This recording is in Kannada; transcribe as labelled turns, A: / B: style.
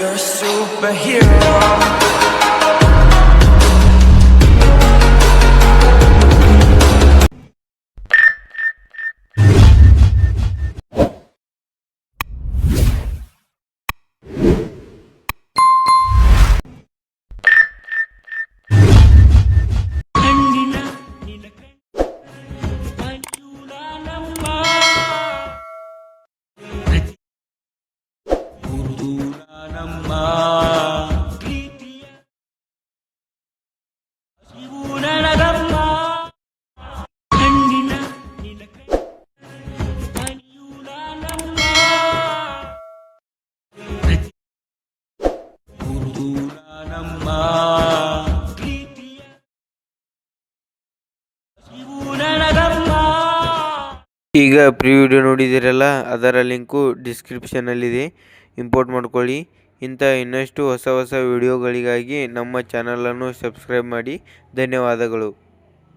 A: You're a superhero.
B: ಈಗ ಪ್ರೀ ವಿಡಿಯೋ ನೋಡಿದಿರಲ್ಲ, ಅದರ ಲಿಂಕು ಡಿಸ್ಕ್ರಿಪ್ಷನಲ್ಲಿದೆ. ಇಂಪೋರ್ಟ್ ಮಾಡ್ಕೊಳ್ಳಿ. ಇಂಥ ಇನ್ನಷ್ಟು ಹೊಸ ವಿಡಿಯೋಗಳಿಗಾಗಿ ನಮ್ಮ ಚಾನಲನ್ನು ಸಬ್ಸ್ಕ್ರೈಬ್ ಮಾಡಿ. ಧನ್ಯವಾದಗಳು.